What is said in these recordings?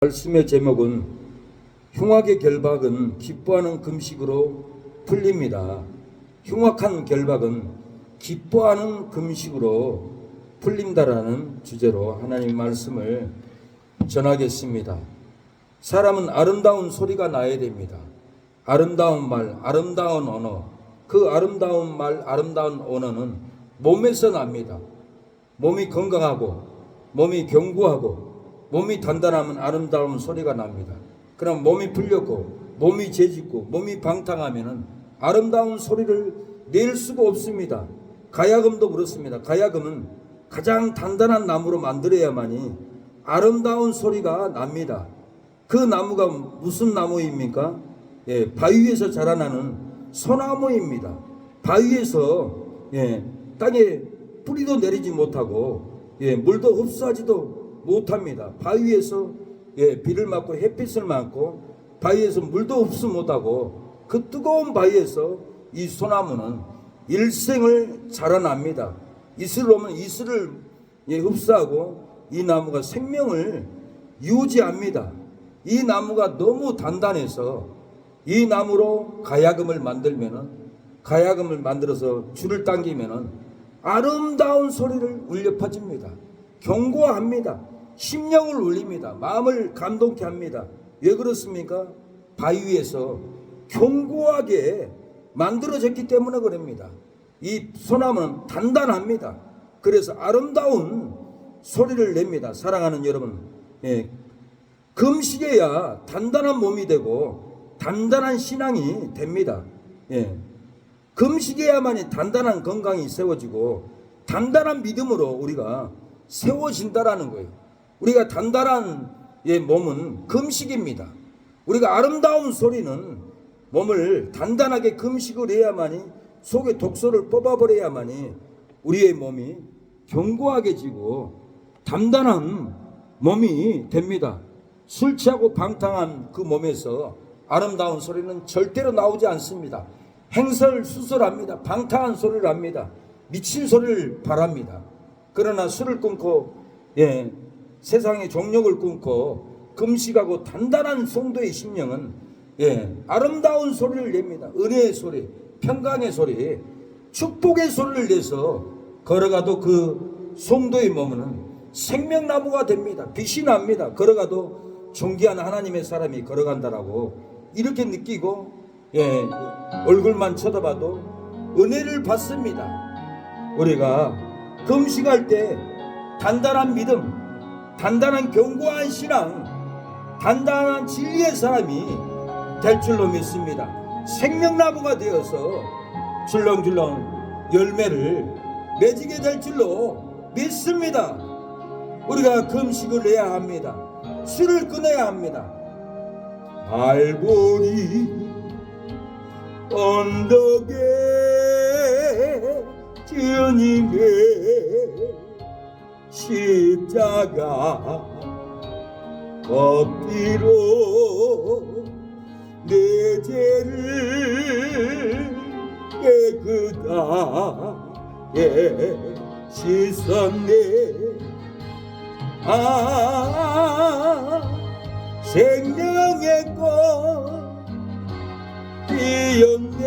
말씀의 제목은 흉악의 결박은 기뻐하는 금식으로 풀립니다. 흉악한 결박은 기뻐하는 금식으로 풀린다라는 주제로 하나님 말씀을 전하겠습니다. 사람은 아름다운 소리가 나야 됩니다. 아름다운 말, 아름다운 언어. 그 아름다운 말, 아름다운 언어는 몸에서 납니다. 몸이 건강하고 몸이 견고하고 몸이 단단하면 아름다운 소리가 납니다. 그럼 몸이 풀렸고 몸이 재짓고 몸이 방탕하면 아름다운 소리를 낼 수가 없습니다. 가야금도 그렇습니다. 가야금은 가장 단단한 나무로 만들어야만이 아름다운 소리가 납니다. 그 나무가 무슨 나무입니까? 바위에서 자라나는 소나무입니다. 바위에서 땅에 뿌리도 내리지 못하고 물도 흡수하지도 못합니다. 바위에서 비를 맞고 햇빛을 맞고 바위에서 물도 흡수 못하고 그 뜨거운 바위에서 이 소나무는 일생을 자라납니다. 이슬을 오면 이슬을 흡수하고 이 나무가 생명을 유지합니다. 이 나무가 너무 단단해서 이 나무로 가야금을 만들어서 줄을 당기면은 아름다운 소리를 울려 퍼집니다. 견고합니다. 심령을 울립니다. 마음을 감동케 합니다. 왜 그렇습니까? 바위에서 견고하게 만들어졌기 때문에 그럽니다. 이 소나무는 단단합니다. 그래서 아름다운 소리를 냅니다. 사랑하는 여러분, 금식해야 단단한 몸이 되고 단단한 신앙이 됩니다. 금식해야만이 단단한 건강이 세워지고 단단한 믿음으로 우리가 세워진다라는 거예요. 우리가 단단한 몸은 금식입니다. 우리가 아름다운 소리는 몸을 단단하게 금식을 해야만이 속에 독소를 뽑아버려야만이 우리의 몸이 견고하게 지고 단단한 몸이 됩니다. 술 취하고 방탕한 그 몸에서 아름다운 소리는 절대로 나오지 않습니다. 행설수설합니다. 방탕한 소리를 합니다. 미친 소리를 바랍니다. 그러나 술을 끊고 세상의 종력을 끊고 금식하고 단단한 성도의 심령은 아름다운 소리를 냅니다. 은혜의 소리, 평강의 소리, 축복의 소리를 내서 걸어가도 그 성도의 몸은 생명나무가 됩니다. 빛이 납니다. 걸어가도 존귀한 하나님의 사람이 걸어간다라고 이렇게 느끼고 얼굴만 쳐다봐도 은혜를 받습니다. 우리가 금식할 때 단단한 믿음, 단단한 견고한 신앙, 단단한 진리의 사람이 될 줄로 믿습니다. 생명나무가 되어서 줄렁줄렁 열매를 맺게 될 줄로 믿습니다. 우리가 금식을 해야 합니다. 술을 끊어야 합니다. 발보리 언덕에 주님의 십자가 엎드려 내 죄를 깨끗하게 씻었네. 생명의 꽃 피었네.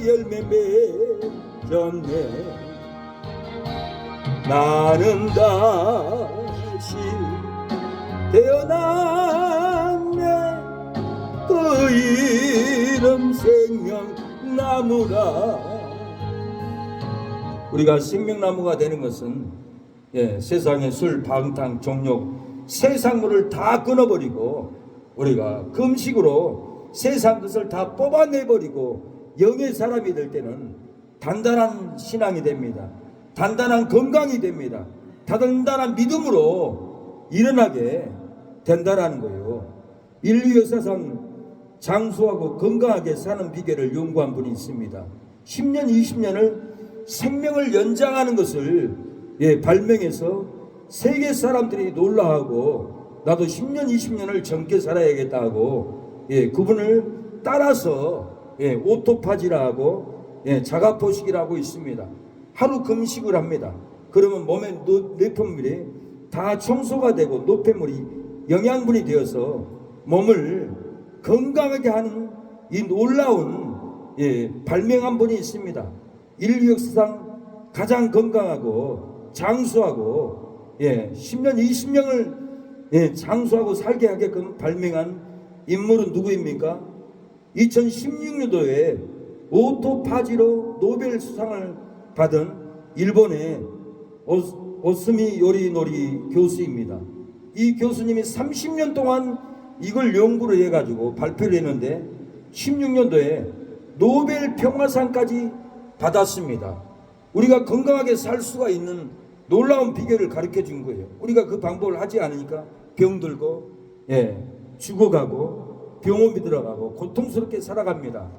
열매 맺었네. 나는 다시 태어났네. 그 이름 생명나무라. 우리가 생명나무가 되는 것은 세상의 술, 방탕, 종욕, 세상물을 다 끊어버리고 우리가 금식으로 세상 것을 다 뽑아내버리고 영의 사람이 될 때는 단단한 신앙이 됩니다. 단단한 건강이 됩니다. 단단한 믿음으로 일어나게 된다라는 거예요. 인류 역사상 장수하고 건강하게 사는 비결을 연구한 분이 있습니다. 10년, 20년을 생명을 연장하는 것을 발명해서 세계 사람들이 놀라하고 나도 10년, 20년을 젊게 살아야겠다 하고 그분을 따라서 오토파지라고 자가포식이라고 있습니다. 하루 금식을 합니다. 그러면 몸의 노폐물이 다 청소가 되고 노폐물이 영양분이 되어서 몸을 건강하게 하는 이 놀라운 발명한 분이 있습니다. 인류 역사상 가장 건강하고 장수하고 10년 20년을 장수하고 살게 하게끔 발명한 인물은 누구입니까? 2016년도에 오토파지로 노벨 수상을 받은 일본의 오스미 요리노리 교수입니다. 이 교수님이 30년 동안 이걸 연구를 해가지고 발표를 했는데 16년도에 노벨 평화상까지 받았습니다. 우리가 건강하게 살 수가 있는 놀라운 비결을 가르쳐 준 거예요. 우리가 그 방법을 하지 않으니까 병들고 죽어가고 병원비 들어가고 고통스럽게 살아갑니다.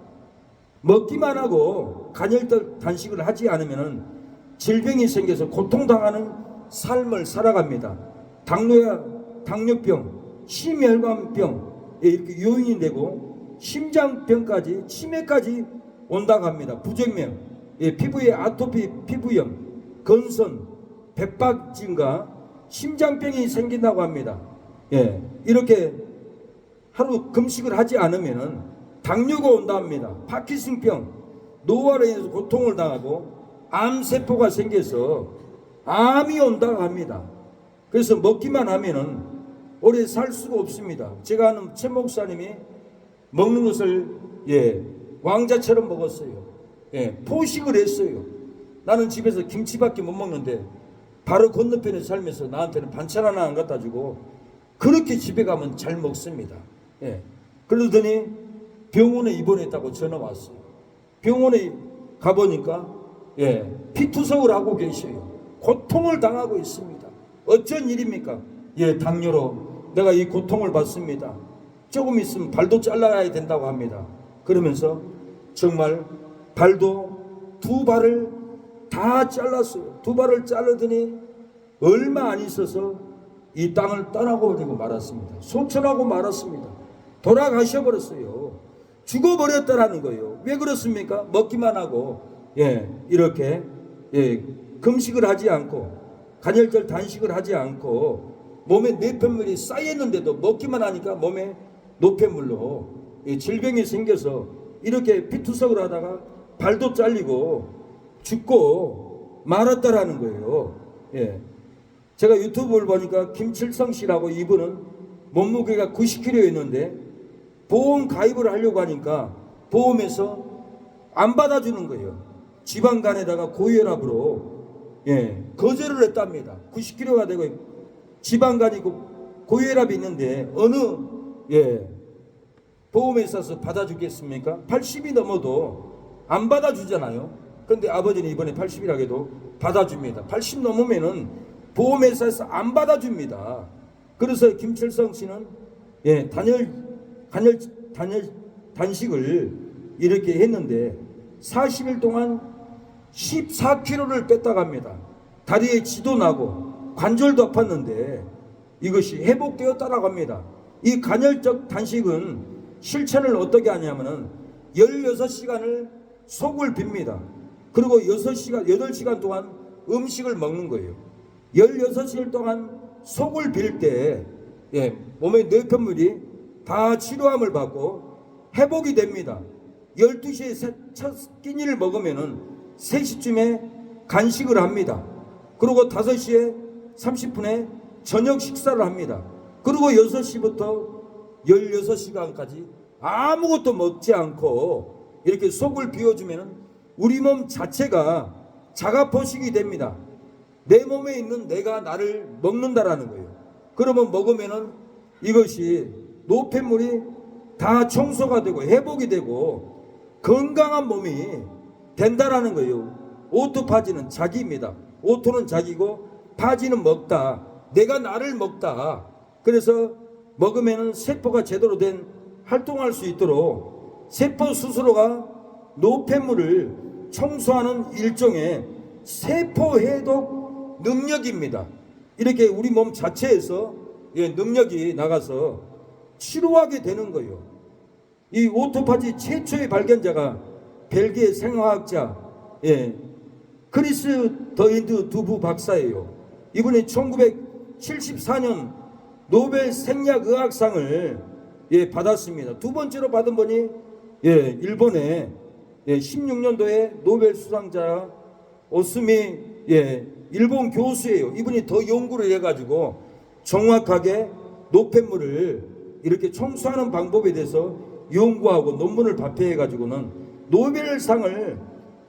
먹기만 하고 간헐적 단식을 하지 않으면 질병이 생겨서 고통당하는 삶을 살아갑니다. 당뇨병, 심혈관병 이렇게 요인이 되고 심장병까지 치매까지 온다고 합니다. 부정명, 피부에 아토피 피부염, 건선, 백박증가, 심장병이 생긴다고 합니다. 이렇게 하루 금식을 하지 않으면 당뇨가 온다 합니다. 파킨슨병, 노화로 인해서 고통을 당하고 암세포가 생겨서 암이 온다고 합니다. 그래서 먹기만 하면은 오래 살 수가 없습니다. 제가 아는 최 목사님이 먹는 것을 왕자처럼 먹었어요. 포식을 했어요. 나는 집에서 김치밖에 못 먹는데 바로 건너편에 살면서 나한테는 반찬 하나 안 갖다 주고 그렇게 집에 가면 잘 먹습니다. 그러더니 병원에 입원했다고 전화 왔어요. 병원에 가보니까 피투성을 하고 계셔요. 고통을 당하고 있습니다. 어쩐 일입니까? 당뇨로 내가 이 고통을 받습니다. 조금 있으면 발도 잘라야 된다고 합니다. 그러면서 정말 발도 두 발을 다 잘랐어요. 두 발을 자르더니 얼마 안 있어서 이 땅을 떠나고 버리고 말았습니다. 소천하고 말았습니다. 돌아가셔버렸어요. 죽어버렸다라는 거예요. 왜 그렇습니까? 먹기만 하고 이렇게 금식을 하지 않고 간헐적 단식을 하지 않고 몸에 뇌폐물이 쌓였는데도 먹기만 하니까 몸에 노폐물로 질병이 생겨서 이렇게 피투성을 하다가 발도 잘리고 죽고 말았다라는 거예요. 제가 유튜브를 보니까 김칠성 씨라고 이분은 몸무게가 90kg였는데 보험 가입을 하려고 하니까 보험에서 안 받아주는 거예요. 지방간에다가 고혈압으로 거절을 했답니다. 90kg가 되고 지방간이 고혈압이 있는데 어느 보험회사에서 받아주겠습니까? 80이 넘어도 안 받아주잖아요. 근데 아버지는 이번에 80이라 해도 받아줍니다. 80 넘으면은 보험회사에서 안 받아줍니다. 그래서 김철성 씨는 단식을 이렇게 했는데 40일 동안 14kg를 뺐다고 합니다. 다리에 지도 나고 관절도 아팠는데 이것이 회복되었다라고 합니다. 이 간헐적 단식은 실천을 어떻게 하냐면은 16시간을 속을 빕니다. 그리고 8시간 동안 음식을 먹는 거예요. 16시간 동안 속을 빌 때 몸의 뇌폐물이 다 치료함을 받고 회복이 됩니다. 12시에 첫 끼니를 먹으면은 3시쯤에 간식을 합니다. 그리고 5시에 30분에 저녁 식사를 합니다. 그리고 6시부터 16시간까지 아무것도 먹지 않고 이렇게 속을 비워주면 우리 몸 자체가 자가포식이 됩니다. 내 몸에 있는 내가 나를 먹는다라는 거예요. 그러면 먹으면은 이것이 노폐물이 다 청소가 되고 회복이 되고 건강한 몸이 된다라는 거예요. 오토파지는 자기입니다. 오토는 자기고 파지는 먹다. 내가 나를 먹다. 그래서 먹으면 세포가 제대로 된 활동할 수 있도록 세포 스스로가 노폐물을 청소하는 일종의 세포 해독 능력입니다. 이렇게 우리 몸 자체에서 능력이 나가서 치료하게 되는 거예요. 이 오토파지 최초의 발견자가 벨기에 생화학자 크리스 더인드 두부 박사예요. 이분이 1974년 노벨 생략의학상을 받았습니다. 두 번째로 받은 분이 일본의 16년도에 노벨 수상자 오스미 일본 교수예요. 이분이 더 연구를 해가지고 정확하게 노폐물을 이렇게 청소하는 방법에 대해서 연구하고 논문을 발표해가지고는 노벨상을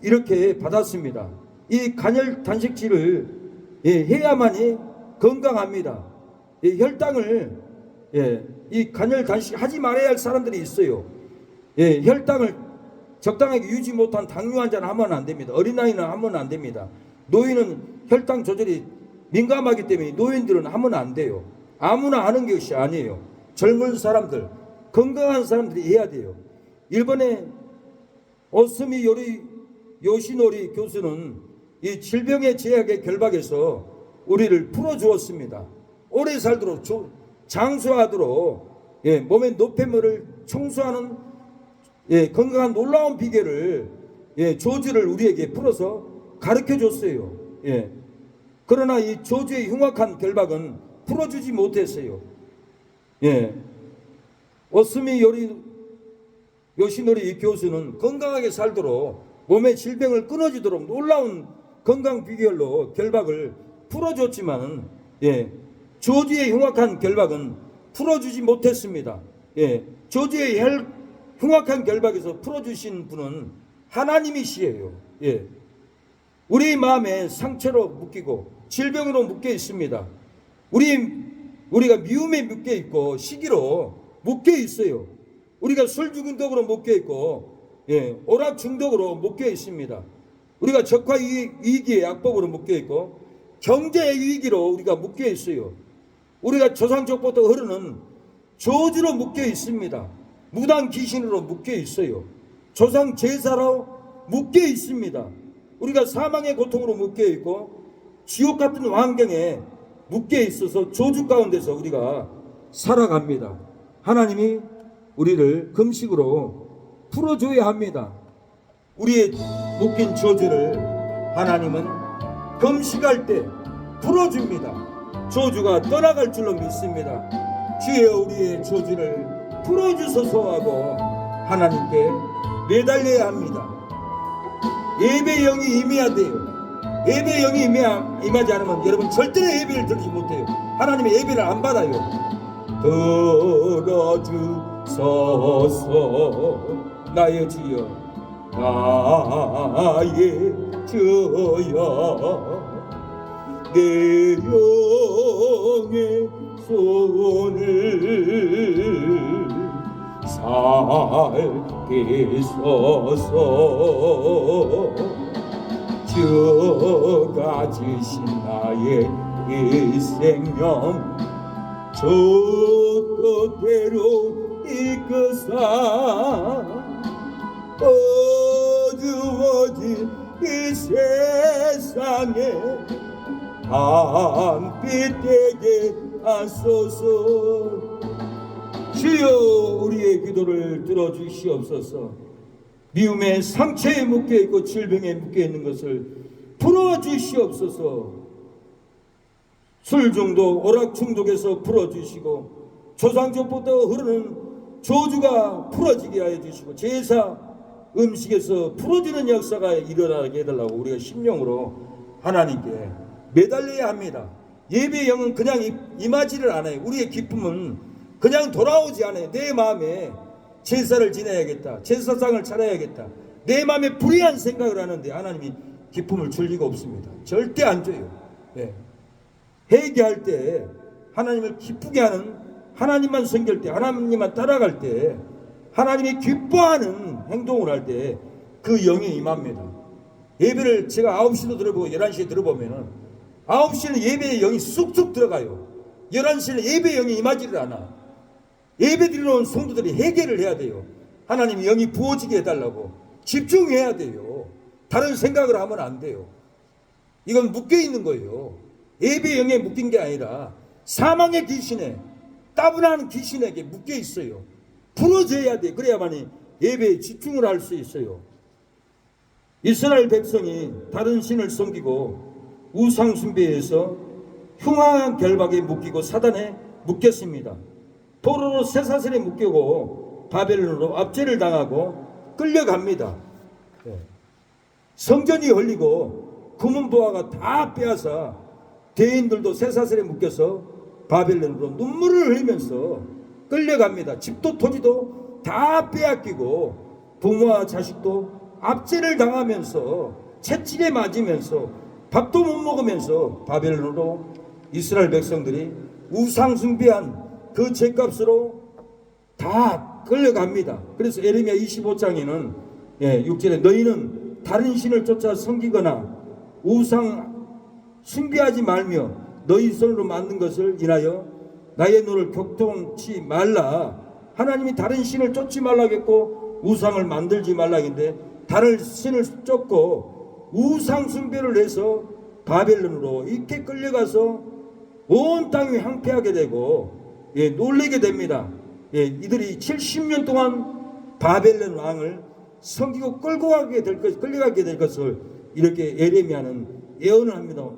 이렇게 받았습니다. 이 간헐 단식질을 해야만이 건강합니다. 혈당을 이 간헐 단식 하지 말아야 할 사람들이 있어요. 혈당을 적당하게 유지 못한 당뇨 환자는 하면 안 됩니다. 어린아이는 하면 안 됩니다. 노인은 혈당 조절이 민감하기 때문에 노인들은 하면 안 돼요. 아무나 하는 것이 아니에요. 젊은 사람들, 건강한 사람들이 해야 돼요. 일본의 오스미 요시노리 교수는 이 질병의 제약의 결박에서 우리를 풀어주었습니다. 오래 살도록 장수하도록 몸의 노폐물을 청소하는 건강한 놀라운 비결을 조주를 우리에게 풀어서 가르쳐 줬어요. 그러나 이 조주의 흉악한 결박은 풀어주지 못했어요. 오스미 요시노리 교수는 건강하게 살도록 몸의 질병을 끊어주도록 놀라운 건강 비결로 결박을 풀어줬지만 조주의 흉악한 결박은 풀어주지 못했습니다. 조주의 흉악한 결박에서 풀어주신 분은 하나님이시에요. 우리 마음에 상처로 묶이고 질병으로 묶여 있습니다. 우리가 미움에 묶여 있고 시기로 묶여 있어요. 우리가 술 중독으로 묶여 있고 오락 중독으로 묶여 있습니다. 우리가 적화 위기의 약법으로 묶여 있고 경제의 위기로 우리가 묶여 있어요. 우리가 조상적부터 흐르는 저주로 묶여 있습니다. 무당 귀신으로 묶여 있어요. 조상 제사로 묶여 있습니다. 우리가 사망의 고통으로 묶여 있고 지옥 같은 환경에 묶여 있어서 저주 가운데서 우리가 살아갑니다. 하나님이 우리를 금식으로 풀어줘야 합니다. 우리의 묶인 저주를 하나님은 금식할 때 풀어줍니다. 저주가 떠나갈 줄로 믿습니다. 주여 우리의 저주를 풀어주소서 하고 하나님께 매달려야 합니다. 예배의 영이 임해야 돼요. 예배의 영이 임하지 않으면 여러분 절대로 예배를 드리지 못해요. 하나님의 예배를 안 받아요. 들어주소서 나의 주여 나의 주여 내 영의 손을 살게 소서 주가 주신 나의 일생명 저 뜻대로 이끄사 어두워진 이 세상에 밤빛 되게 하소서. 주여 우리의 기도를 들어주시옵소서. 미움의 상처에 묶여있고 질병에 묶여있는 것을 풀어주시옵소서. 술중독, 오락중독에서 풀어주시고 조상적부터 흐르는 저주가 풀어지게 하여 주시고 제사 음식에서 풀어지는 역사가 일어나게 해달라고 우리가 심령으로 하나님께 매달려야 합니다. 예배의 영은 그냥 임하지를 않아요. 우리의 기쁨은 그냥 돌아오지 않아요. 내 마음에 제사를 지내야겠다, 제사상을 차려야겠다, 내 마음에 불의한 생각을 하는데 하나님이 기쁨을 줄 리가 없습니다. 절대 안 줘요. 회개할 때 하나님을 기쁘게 하는, 하나님만 섬길 때, 하나님만 따라갈 때, 하나님이 기뻐하는 행동을 할 때 그 영이 임합니다. 예배를 제가 9시도 들어보고 11시에 들어보면은 9시는 예배의 영이 쑥쑥 들어가요. 11시는 예배의 영이 임하지를 않아. 예배 드리러 온 성도들이 회개를 해야 돼요. 하나님이 영이 부어지게 해달라고 집중해야 돼요. 다른 생각을 하면 안 돼요. 이건 묶여있는 거예요. 예배의 영에 묶인 게 아니라 사망의 귀신에, 따분한 귀신에게 묶여있어요. 풀어져야 돼. 그래야만이 예배에 집중을 할 수 있어요. 이스라엘 백성이 다른 신을 섬기고 우상 숭배해서 흉악한 결박에 묶이고 사단의 묶였습니다. 포로로 쇠사슬에 묶이고 바벨론으로 압제를 당하고 끌려갑니다. 성전이 헐리고 금은보화가 다 빼앗아 대인들도 쇠사슬에 묶여서 바벨론으로 눈물을 흘리면서 끌려갑니다. 집도 토지도 다 빼앗기고 부모와 자식도 압제를 당하면서 채찍에 맞으면서 밥도 못 먹으면서 바벨론으로 이스라엘 백성들이 우상 숭배한 그 죄값으로 다 끌려갑니다. 그래서 에레미야 25장에는 6절에 너희는 다른 신을 쫓아 섬기거나 우상 숭배하지 말며 너희 손으로 만든 것을 인하여 나의 눈을 격통치 말라. 하나님이 다른 신을 쫓지 말라겠고 우상을 만들지 말라겠는데 다른 신을 쫓고 우상 숭배를 해서 바벨론으로 이렇게 끌려가서 온 땅이 황폐하게 되고 놀라게 됩니다. 이들이 70년 동안 바벨론 왕을 섬기고 끌려가게 될 것을 이렇게 에레미야는 예언을 합니다.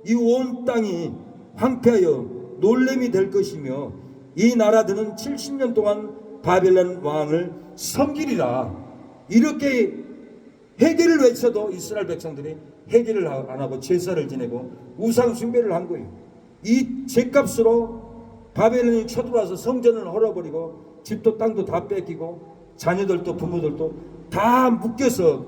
이 온 땅이 황폐하여 놀램이 될 것이며 이 나라들은 70년 동안 바벨론 왕을 섬기리라. 이렇게 회개를 외쳐도 이스라엘 백성들이 회개를 안 하고 제사를 지내고 우상 숭배를 한 거예요. 이 죄값으로 바벨론이 쳐들어와서 성전을 헐어버리고 집도 땅도 다 뺏기고 자녀들도 부모들도 다 묶여서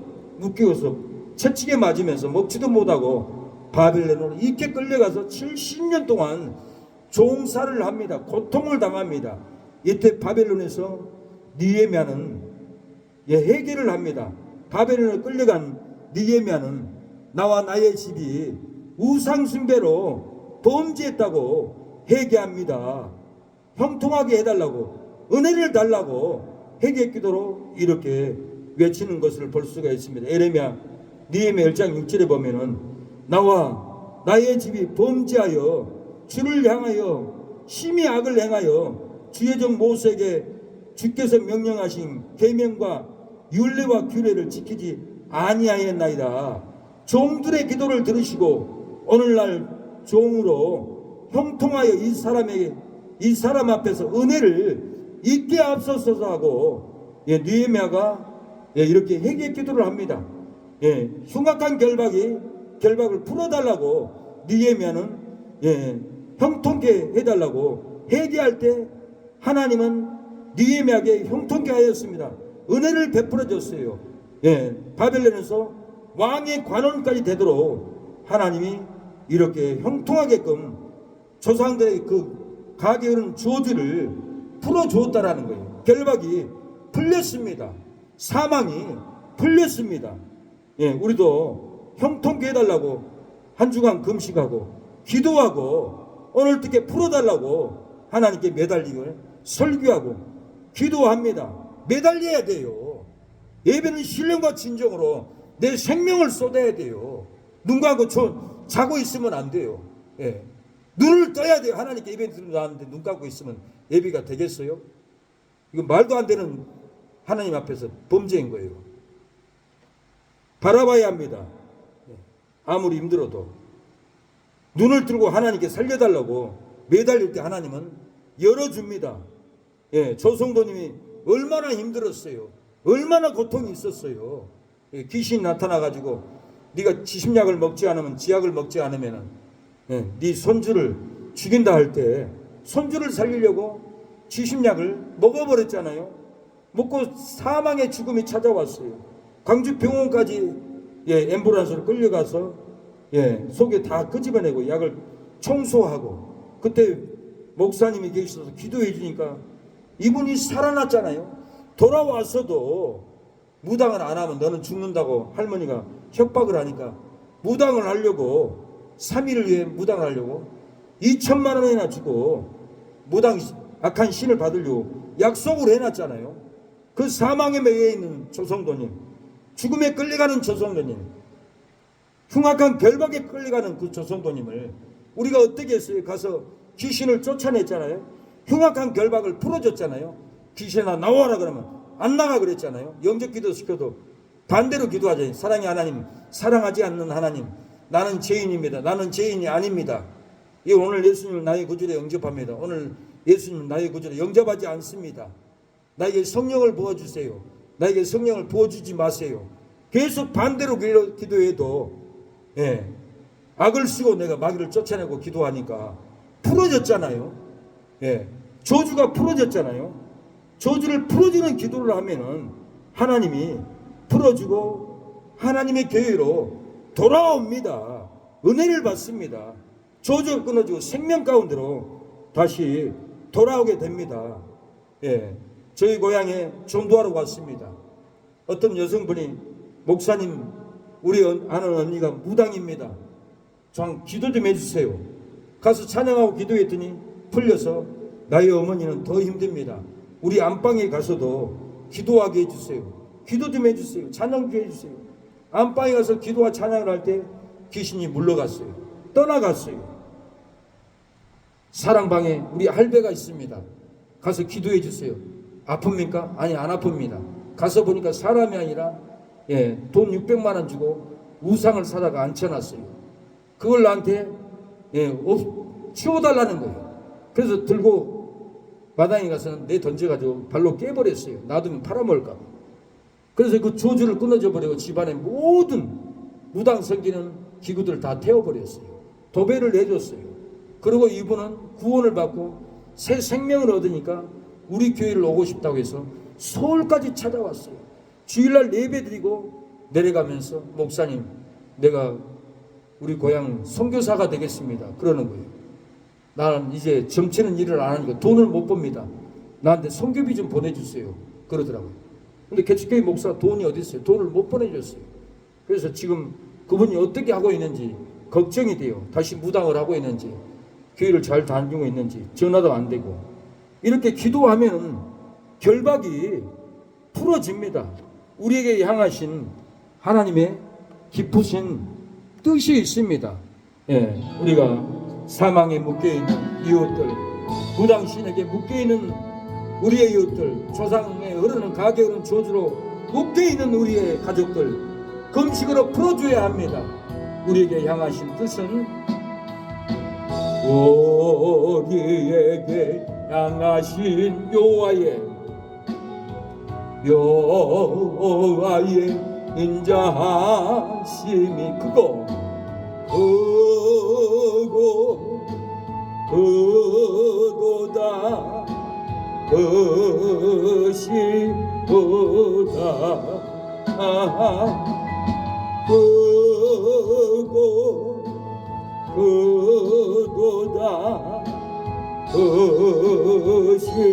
채찍에 맞으면서 먹지도 못하고 바벨론으로 이렇게 끌려가서 70년 동안 종살을 합니다. 고통을 당합니다. 이때 바벨론에서 느헤미야는 회개를 합니다. 바벨론에 끌려간 느헤미야는 나와 나의 집이 우상 숭배로 범죄했다고 회개합니다. 형통하게 해달라고 은혜를 달라고 회개 기도로 이렇게 외치는 것을 볼 수가 있습니다. 에레미야 느헤미야 1장 6절에 보면은 나와 나의 집이 범죄하여 주를 향하여 심히 악을 행하여 주의 종 모세에게 주께서 명령하신 계명과 율례와 규례를 지키지 아니하였나이다. 종들의 기도를 들으시고 오늘날 종으로 형통하여 이 사람 앞에서 은혜를 잊게 앞서서서 하고 느헤미야가 이렇게 회개 기도를 합니다. 흉악한 결박을 풀어달라고 느헤미야는 형통케 해달라고 회개할 때 하나님은 느헤미야에게 형통케 하였습니다. 은혜를 베풀어 줬어요. 바벨론에서 왕의 관원까지 되도록 하나님이 이렇게 형통하게끔 조상들의 그 가게하는 저주를 풀어 주었다라는 거예요. 결박이 풀렸습니다. 사망이 풀렸습니다. 우리도 형통케 해달라고 한 주간 금식하고 기도하고 오늘 특히 풀어달라고 하나님께 매달리고 설교하고 기도합니다. 매달려야 돼요. 예배는 신령과 진정으로 내 생명을 쏟아야 돼요. 눈 감고 자고 있으면 안 돼요. 눈을 떠야 돼요. 하나님께 예배 드리는데 눈 감고 있으면 예배가 되겠어요? 이거 말도 안 되는 하나님 앞에서 범죄인 거예요. 바라봐야 합니다. 아무리 힘들어도 눈을 들고 하나님께 살려달라고 매달릴 때 하나님은 열어줍니다. 조성도님이 얼마나 힘들었어요. 얼마나 고통이 있었어요. 귀신이 나타나가지고 네가 지심약을 먹지 않으면 지약을 먹지 않으면 네 손주를 죽인다 할 때 손주를 살리려고 지심약을 먹어버렸잖아요. 먹고 사망의 죽음이 찾아왔어요. 광주 병원까지 앰뷸런스로 끌려가서 속에 다 끄집어내고 약을 청소하고 그때 목사님이 계셔서 기도해 주니까 이분이 살아났잖아요. 돌아왔어도 무당을 안 하면 너는 죽는다고 할머니가 협박을 하니까 무당을 하려고 3일을 위해 무당을 하려고 2천만 원이나 주고 무당 악한 신을 받으려고 약속을 해놨잖아요. 그 사망의 매에 있는 조성도님, 죽음에 끌려가는 조성도님, 흉악한 결박에 끌려가는 그 조성도님을 우리가 어떻게 했어요? 가서 귀신을 쫓아냈잖아요. 흉악한 결박을 풀어줬잖아요. 귀신아 나와라 그러면 안 나가 그랬잖아요. 영접 기도 시켜도 반대로 기도하잖아요. 사랑의 하나님, 사랑하지 않는 하나님, 나는 죄인입니다. 나는 죄인이 아닙니다. 오늘 예수님을 나의 구주로 영접합니다. 오늘 예수님을 나의 구주로 영접하지 않습니다. 나에게 성령을 부어주세요. 나에게 성령을 부어주지 마세요. 계속 반대로 기도해도 악을 쓰고 내가 마귀를 쫓아내고 기도하니까 풀어졌잖아요. 저주가 풀어졌잖아요. 저주를 풀어주는 기도를 하면은 하나님이 풀어주고 하나님의 교회로 돌아옵니다. 은혜를 받습니다. 저주가 끊어지고 생명 가운데로 다시 돌아오게 됩니다. 저희 고향에 전도하러 왔습니다. 어떤 여성분이 목사님, 우리 아는 언니가 무당입니다. 좀 기도 좀 해주세요. 가서 찬양하고 기도했더니 풀려서 나의 어머니는 더 힘듭니다. 우리 안방에 가서도 기도하게 해주세요. 기도 좀 해주세요. 찬양 좀 해주세요. 안방에 가서 기도와 찬양을 할 때 귀신이 물러갔어요. 떠나갔어요. 사랑방에 우리 할배가 있습니다. 가서 기도해 주세요. 아픕니까? 아니, 안 아픕니다. 가서 보니까 사람이 아니라 돈 600만 원 주고 우상을 사다가 앉혀놨어요. 그걸 나한테 치워달라는 거예요. 그래서 들고 마당에 가서는 내 던져가지고 발로 깨버렸어요. 놔두면 팔아먹을까 봐. 그래서 그 저주를 끊어져 버리고 집안의 모든 무당 섬기는 기구들을 다 태워버렸어요. 도배를 내줬어요. 그리고 이분은 구원을 받고 새 생명을 얻으니까 우리 교회를 오고 싶다고 해서 서울까지 찾아왔어요. 주일날 예배 드리고 내려가면서 목사님, 내가 우리 고향 선교사가 되겠습니다. 그러는 거예요. 나는 이제 점치는 일을 안 하니까 돈을 못 법니다. 나한테 선교비 좀 보내주세요. 그러더라고요. 근데 개척교회 목사가 돈이 어디 있어요? 돈을 못 보내줬어요. 그래서 지금 그분이 어떻게 하고 있는지 걱정이 돼요. 다시 무당을 하고 있는지, 교회를 잘 다니고 있는지, 전화도 안 되고. 이렇게 기도하면 결박이 풀어집니다. 우리에게 향하신 하나님의 깊으신 뜻이 있습니다. 우리가 사망에 묶여있는 이웃들, 무당신에게 묶여있는 우리의 이웃들, 조상에 흐르는 가게 흐르는 저주로 묶여있는 우리의 가족들, 금식으로 풀어줘야 합니다. 우리에게 향하신 뜻은 우리에게 향하신 여호와의 인자하심이 크고 크도다 크시도다 크도다 크시도다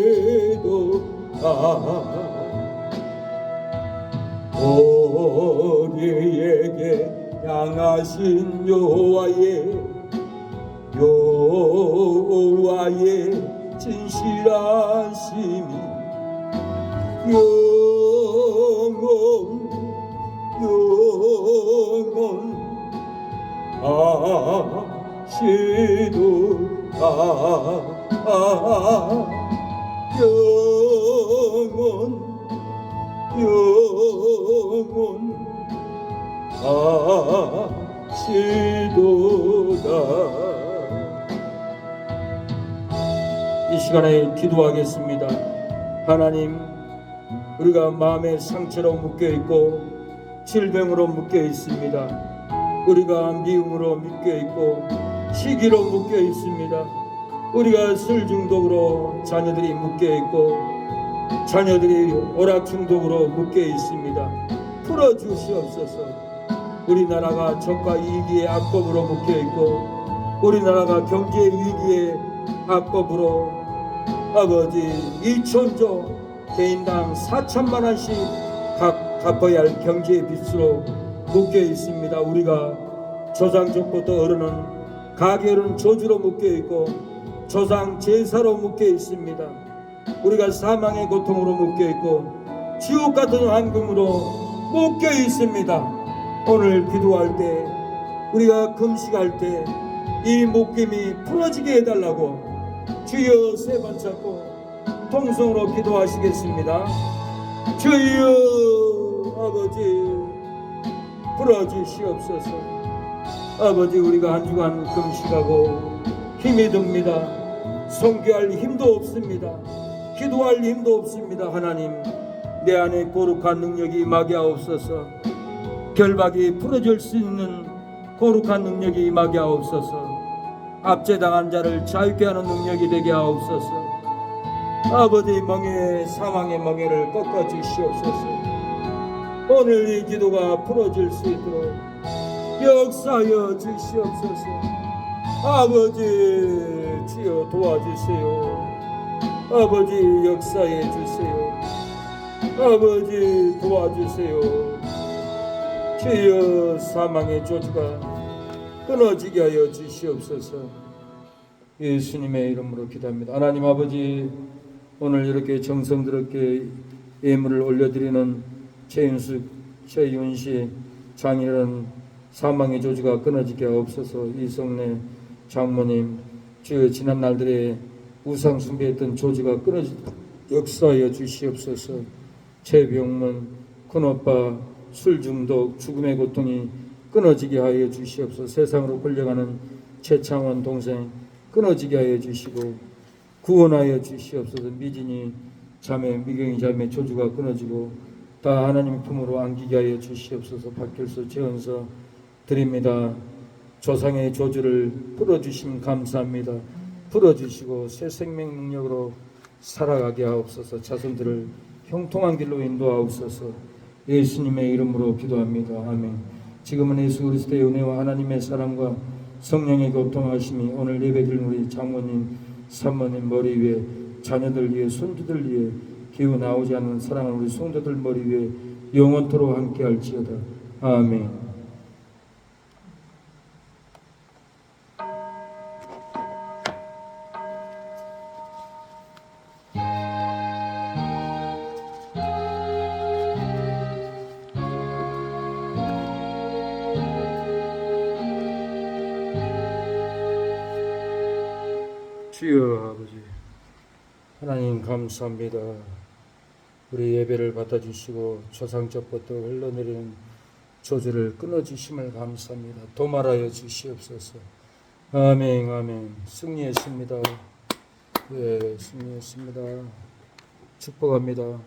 우리에게 향하신 여호와의 진실하심이 영원 하시도다 영원 하시도다. 이 시간에 기도하겠습니다. 하나님, 우리가 마음의 상처로 묶여있고 질병으로 묶여있습니다. 우리가 미움으로 묶여있고 시기로 묶여있습니다. 우리가 술 중독으로 자녀들이 묶여있고 자녀들이 오락 중독으로 묶여있습니다. 풀어주시옵소서. 우리나라가 적과 이기의 악법으로 묶여있고 우리나라가 경제 위기의 악법으로 아버지 2천조 개인당 4천만 원씩 각 갚아야 할 경제의 빚으로 묶여 있습니다. 우리가 조상족부터 흐르는 가게 흐르는 저주로 묶여 있고 조상 제사로 묶여 있습니다. 우리가 사망의 고통으로 묶여 있고 지옥 같은 환경으로 묶여 있습니다. 오늘 기도할 때 우리가 금식할 때 이 묶임이 풀어지게 해달라고 주여 세 번 잡고 통성으로 기도하시겠습니다. 주여 아버지 풀어주시옵소서. 아버지, 우리가 한 주간 금식하고 힘이 듭니다. 선교할 힘도 없습니다. 기도할 힘도 없습니다. 하나님, 내 안에 거룩한 능력이 임하게 하옵소서. 결박이 풀어질 수 있는 거룩한 능력이 임하게 하옵소서. 압제당한 자를 자유케 하는 능력이 되게 하옵소서. 아버지, 멍에 사망의 멍에를 꺾어 주시옵소서. 오늘 이 기도가 풀어질 수 있도록 역사하여 주시옵소서. 아버지, 주여 도와주세요. 아버지, 역사해 주세요. 아버지, 도와주세요. 주여, 사망의 조주가 끊어지게 하여 주시옵소서. 예수님의 이름으로 기도합니다. 하나님 아버지, 오늘 이렇게 정성스럽게 예물을 올려드리는 최윤숙, 최윤씨 장인어른 사망의 조주가 끊어지게 하옵소서. 이성래 장모님, 주여 지난 날들에 우상 숭배했던 조주가 끊어지 역사하여 주시옵소서. 최병문 큰오빠 술 중독 죽음의 고통이 끊어지게 하여 주시옵소서. 세상으로 끌려가는 최창원 동생 끊어지게 하여 주시고 구원하여 주시옵소서. 미진이 자매, 미경이 자매 조주가 끊어지고 다 하나님의 품으로 안기게 하여 주시옵소서. 박길수 최은서 드립니다. 조상의 조주를 풀어주심 감사합니다. 풀어주시고 새 생명 능력으로 살아가게 하옵소서. 자손들을 형통한 길로 인도하옵소서. 예수님의 이름으로 기도합니다. 아멘. 지금은 예수 그리스도의 은혜와 하나님의 사랑과 성령의 교통하심이 오늘 예배드린 우리 장모님, 사모님 머리 위에, 자녀들 위에, 손주들 위에, 기후 나오지 않는 사랑하는 우리 성도들 머리 위에 영원토록 함께할지어다. 아멘. 주여 아버지, 하나님 감사합니다. 우리 예배를 받아주시고 조상적부터 흘러내리는 조주를 끊어주심을 감사합니다. 도말하여 주시옵소서. 아멘. 아멘. 승리했습니다. 예, 승리했습니다. 축복합니다.